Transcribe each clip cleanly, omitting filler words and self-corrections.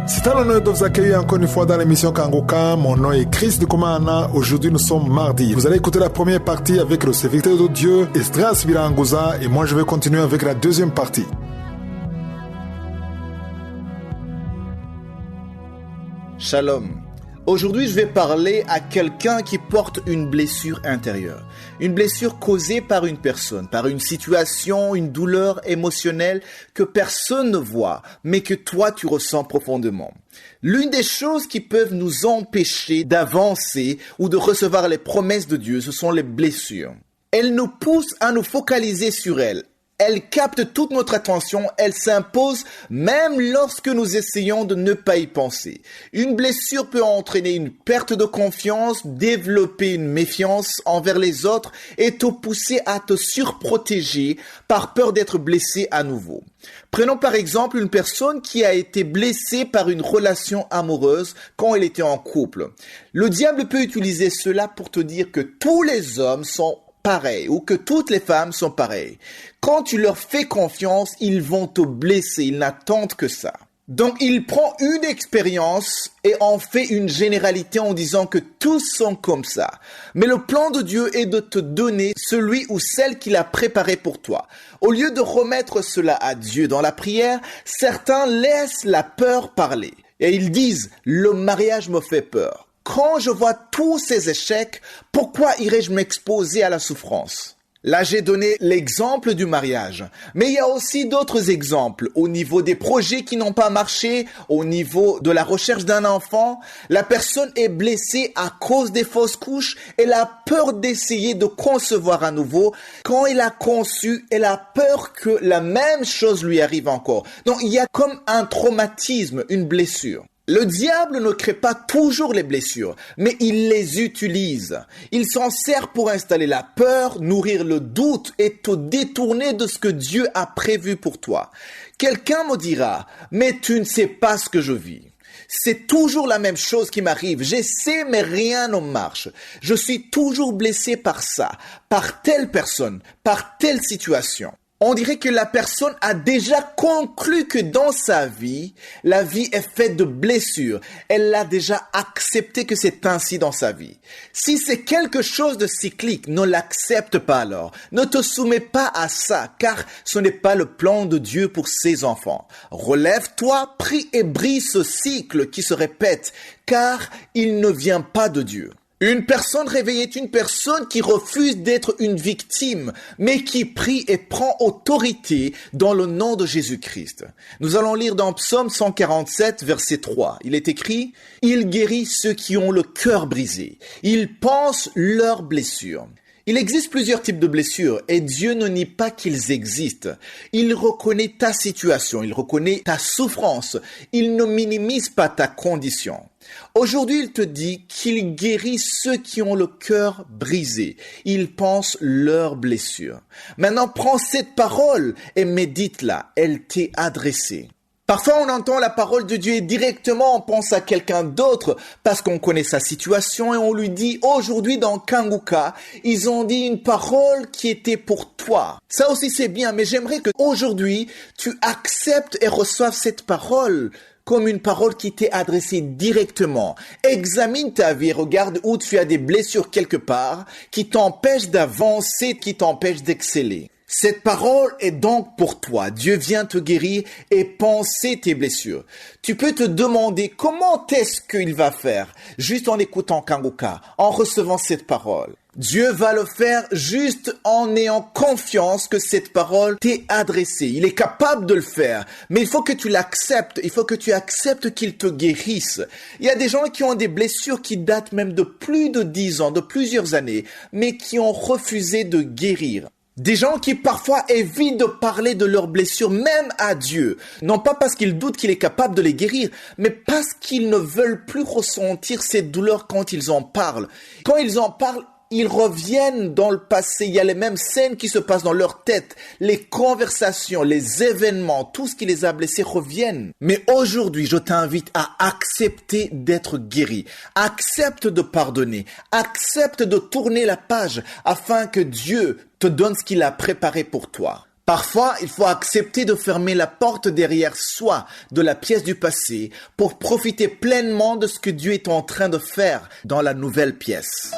C'est un honneur de vous accueillir encore une fois dans l'émission Kanguka. Mon nom est Chris Dukomana. Aujourd'hui, nous sommes mardi. Vous allez écouter la première partie avec le serviteur de Dieu, Esdras Biranguza, et moi je vais continuer avec la deuxième partie. Shalom. Aujourd'hui, je vais parler à quelqu'un qui porte une blessure intérieure. Une blessure causée par une personne, par une situation, une douleur émotionnelle que personne ne voit, mais que toi, tu ressens profondément. L'une des choses qui peuvent nous empêcher d'avancer ou de recevoir les promesses de Dieu, ce sont les blessures. Elles nous poussent à nous focaliser sur elles. Elle capte toute notre attention, elle s'impose même lorsque nous essayons de ne pas y penser. Une blessure peut entraîner une perte de confiance, développer une méfiance envers les autres et te pousser à te surprotéger par peur d'être blessé à nouveau. Prenons par exemple une personne qui a été blessée par une relation amoureuse quand elle était en couple. Le diable peut utiliser cela pour te dire que tous les hommes sont pareil, ou que toutes les femmes sont pareilles. Quand tu leur fais confiance, ils vont te blesser, ils n'attendent que ça. Donc il prend une expérience et en fait une généralité en disant que tous sont comme ça. Mais le plan de Dieu est de te donner celui ou celle qu'il a préparé pour toi. Au lieu de remettre cela à Dieu dans la prière, certains laissent la peur parler. Et ils disent, le mariage me fait peur. Quand je vois tous ces échecs, pourquoi irais-je m'exposer à la souffrance? Là, j'ai donné l'exemple du mariage. Mais il y a aussi d'autres exemples au niveau des projets qui n'ont pas marché, au niveau de la recherche d'un enfant. La personne est blessée à cause des fausses couches. Elle a peur d'essayer de concevoir à nouveau. Quand elle a conçu, elle a peur que la même chose lui arrive encore. Donc, il y a comme un traumatisme, une blessure. Le diable ne crée pas toujours les blessures, mais il les utilise. Il s'en sert pour installer la peur, nourrir le doute et te détourner de ce que Dieu a prévu pour toi. Quelqu'un me dira, mais tu ne sais pas ce que je vis. C'est toujours la même chose qui m'arrive. J'essaie, mais rien ne marche. Je suis toujours blessé par ça, par telle personne, par telle situation. On dirait que la personne a déjà conclu que dans sa vie, la vie est faite de blessures. Elle a déjà accepté que c'est ainsi dans sa vie. Si c'est quelque chose de cyclique, ne l'accepte pas alors. Ne te soumets pas à ça, car ce n'est pas le plan de Dieu pour ses enfants. Relève-toi, prie et brise ce cycle qui se répète, car il ne vient pas de Dieu. Une personne réveillée est une personne qui refuse d'être une victime, mais qui prie et prend autorité dans le nom de Jésus-Christ. Nous allons lire dans Psaume 147, verset 3. Il est écrit « Il guérit ceux qui ont le cœur brisé. Il pense leurs blessures. » Il existe plusieurs types de blessures et Dieu ne nie pas qu'ils existent. Il reconnaît ta situation, il reconnaît ta souffrance, il ne minimise pas ta condition. Aujourd'hui, il te dit qu'il guérit ceux qui ont le cœur brisé. Il pense leurs blessures. Maintenant, prends cette parole et médite-la. Elle t'est adressée. Parfois, on entend la parole de Dieu et directement on pense à quelqu'un d'autre parce qu'on connaît sa situation et on lui dit aujourd'hui dans Kanguka, ils ont dit une parole qui était pour toi. Ça aussi c'est bien, mais j'aimerais que aujourd'hui tu acceptes et reçoives cette parole comme une parole qui t'est adressée directement. Examine ta vie, regarde où tu as des blessures quelque part qui t'empêchent d'avancer, qui t'empêchent d'exceller. Cette parole est donc pour toi. Dieu vient te guérir et panser tes blessures. Tu peux te demander comment est-ce qu'il va faire juste en écoutant Kanguka, en recevant cette parole. Dieu va le faire juste en ayant confiance que cette parole t'est adressée. Il est capable de le faire, mais il faut que tu l'acceptes. Il faut que tu acceptes qu'il te guérisse. Il y a des gens qui ont des blessures qui datent même de plus de 10 ans, de plusieurs années, mais qui ont refusé de guérir. Des gens qui parfois évitent de parler de leurs blessures même à Dieu. Non pas parce qu'ils doutent qu'il est capable de les guérir, mais parce qu'ils ne veulent plus ressentir cette douleur quand ils en parlent. Quand ils en parlent, ils reviennent dans le passé. Il y a les mêmes scènes qui se passent dans leur tête. Les conversations, les événements, tout ce qui les a blessés reviennent. Mais aujourd'hui, je t'invite à accepter d'être guéri. Accepte de pardonner. Accepte de tourner la page afin que Dieu te donne ce qu'il a préparé pour toi. Parfois, il faut accepter de fermer la porte derrière soi de la pièce du passé pour profiter pleinement de ce que Dieu est en train de faire dans la nouvelle pièce.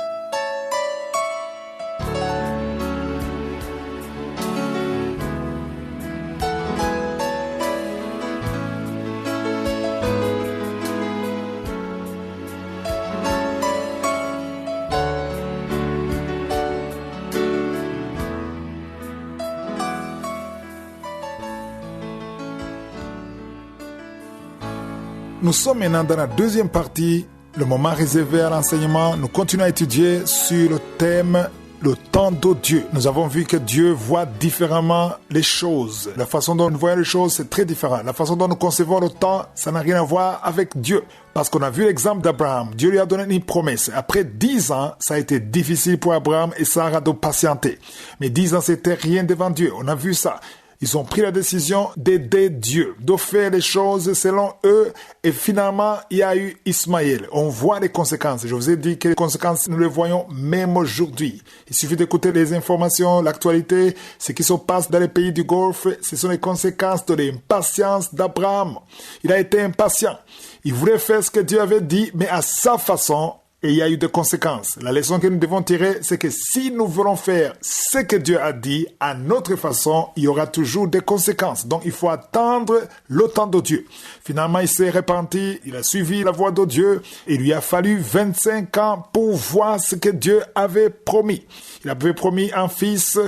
Nous sommes maintenant dans la deuxième partie, le moment réservé à l'enseignement. Nous continuons à étudier sur le thème le temps de Dieu. Nous avons vu que Dieu voit différemment les choses. La façon dont nous voyons les choses, c'est très différent. La façon dont nous concevons le temps, ça n'a rien à voir avec Dieu. Parce qu'on a vu l'exemple d'Abraham. Dieu lui a donné une promesse. Après 10 ans, ça a été difficile pour Abraham et Sarah de patienter. Mais 10 ans, c'était rien devant Dieu. On a vu ça. Ils ont pris la décision d'aider Dieu, de faire les choses selon eux. Et finalement, il y a eu Ismaël. On voit les conséquences. Je vous ai dit que les conséquences, nous les voyons même aujourd'hui. Il suffit d'écouter les informations, l'actualité, ce qui se passe dans les pays du Golfe. Ce sont les conséquences de l'impatience d'Abraham. Il a été impatient. Il voulait faire ce que Dieu avait dit, mais à sa façon. Et il y a eu des conséquences. La leçon que nous devons tirer, c'est que si nous voulons faire ce que Dieu a dit à notre façon, il y aura toujours des conséquences. Donc il faut attendre le temps de Dieu. Finalement, il s'est repenti, il a suivi la voie de Dieu. Il lui a fallu 25 ans pour voir ce que Dieu avait promis. Il avait promis un fils.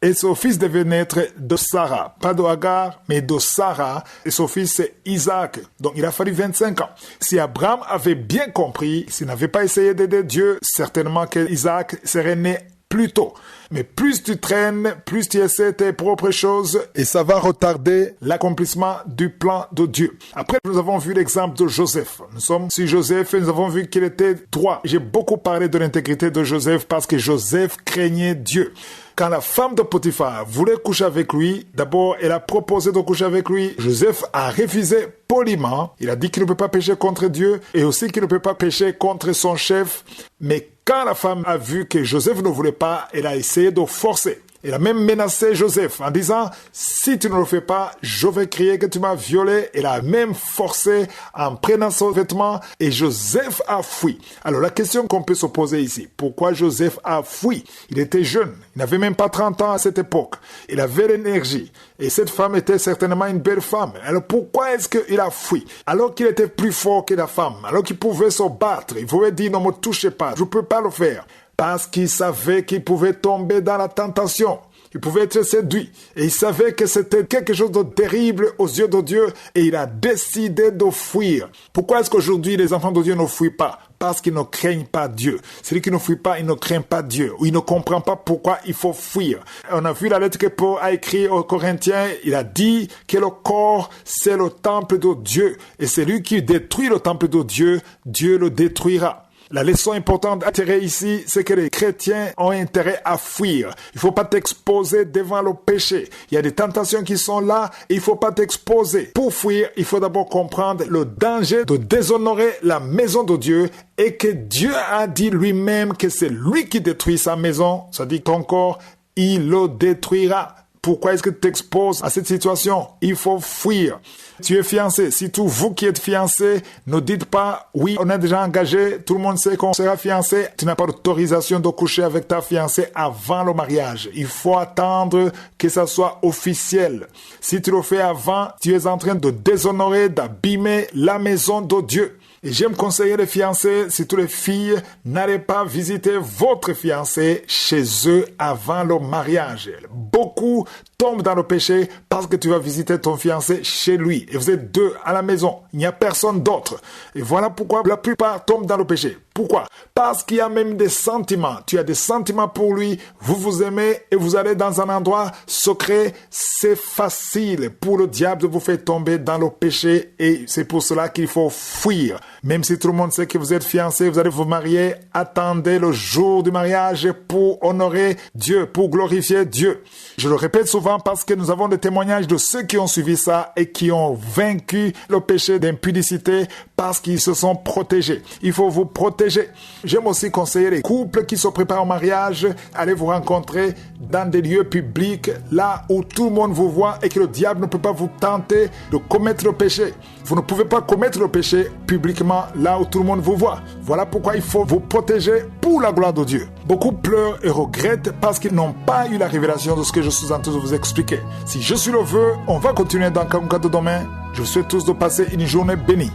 Et son fils devait naître de Sarah, pas de Hagar, mais de Sarah. Et son fils, c'est Isaac. Donc, il a fallu 25 ans. Si Abraham avait bien compris, s'il n'avait pas essayé d'aider Dieu, certainement que Isaac serait né plus tôt. Mais plus tu traînes, plus tu essaies tes propres choses et ça va retarder l'accomplissement du plan de Dieu. Après, nous avons vu l'exemple de Joseph. Nous sommes sur Joseph et nous avons vu qu'il était droit. J'ai beaucoup parlé de l'intégrité de Joseph parce que Joseph craignait Dieu. Quand la femme de Potiphar voulait coucher avec lui, d'abord, elle a proposé de coucher avec lui. Joseph a refusé poliment. Il a dit qu'il ne peut pas pécher contre Dieu et aussi qu'il ne peut pas pécher contre son chef. Mais quand la femme a vu que Joseph ne voulait pas, elle a essayé de forcer. Elle a même menacé Joseph en disant « Si tu ne le fais pas, je vais crier que tu m'as violé. » Elle a même forcé en prenant son vêtement et Joseph a fui. Alors la question qu'on peut se poser ici, pourquoi Joseph a fui? Il était jeune, il n'avait même pas 30 ans à cette époque. Il avait l'énergie et cette femme était certainement une belle femme. Alors pourquoi est-ce qu'il a fui? Alors qu'il était plus fort que la femme, alors qu'il pouvait se battre, il pouvait dire « Ne me touchez pas, je ne peux pas le faire. » Parce qu'il savait qu'il pouvait tomber dans la tentation. Il pouvait être séduit. Et il savait que c'était quelque chose de terrible aux yeux de Dieu. Et il a décidé de fuir. Pourquoi est-ce qu'aujourd'hui les enfants de Dieu ne fuient pas? Parce qu'ils ne craignent pas Dieu. Celui qui ne fuit pas, il ne craint pas Dieu. Ou il ne comprend pas pourquoi il faut fuir. On a vu la lettre que Paul a écrite aux Corinthiens. Il a dit que le corps, c'est le temple de Dieu. Et celui qui détruit le temple de Dieu, Dieu le détruira. La leçon importante à tirer ici, c'est que les chrétiens ont intérêt à fuir. Il ne faut pas t'exposer devant le péché. Il y a des tentations qui sont là et il ne faut pas t'exposer. Pour fuir, il faut d'abord comprendre le danger de déshonorer la maison de Dieu et que Dieu a dit lui-même que c'est lui qui détruit sa maison. Ça dit ton corps, il le détruira. Pourquoi est-ce que tu t'exposes à cette situation? Il faut fuir. Tu es fiancé. Surtout vous qui êtes fiancé, ne dites pas, oui, on est déjà engagé, tout le monde sait qu'on sera fiancé. Tu n'as pas d'autorisation de coucher avec ta fiancée avant le mariage. Il faut attendre que ça soit officiel. Si tu le fais avant, tu es en train de déshonorer, d'abîmer la maison de Dieu. Et j'aime conseiller les fiancés, surtout les filles, n'allez pas visiter votre fiancé chez eux avant le mariage. Beaucoup tombent dans le péché parce que tu vas visiter ton fiancé chez lui. Et vous êtes deux à la maison. Il n'y a personne d'autre. Et voilà pourquoi la plupart tombent dans le péché. Pourquoi? Parce qu'il y a même des sentiments. Tu as des sentiments pour lui, vous vous aimez et vous allez dans un endroit secret. C'est facile pour le diable de vous faire tomber dans le péché et c'est pour cela qu'il faut fuir. Même si tout le monde sait que vous êtes fiancés, vous allez vous marier, attendez le jour du mariage pour honorer Dieu, pour glorifier Dieu. Je le répète souvent parce que nous avons des témoignages de ceux qui ont suivi ça et qui ont vaincu le péché d'impudicité parce qu'ils se sont protégés. Il faut vous protéger. J'aime aussi conseiller les couples qui se préparent au mariage, allez vous rencontrer dans des lieux publics, là où tout le monde vous voit et que le diable ne peut pas vous tenter de commettre le péché. Vous ne pouvez pas commettre le péché publiquement là où tout le monde vous voit. Voilà pourquoi il faut vous protéger pour la gloire de Dieu. Beaucoup pleurent et regrettent parce qu'ils n'ont pas eu la révélation de ce que je suis en train de vous expliquer. Si je suis le vœu, on va continuer dans Kanguka de demain. Je vous souhaite tous de passer une journée bénie.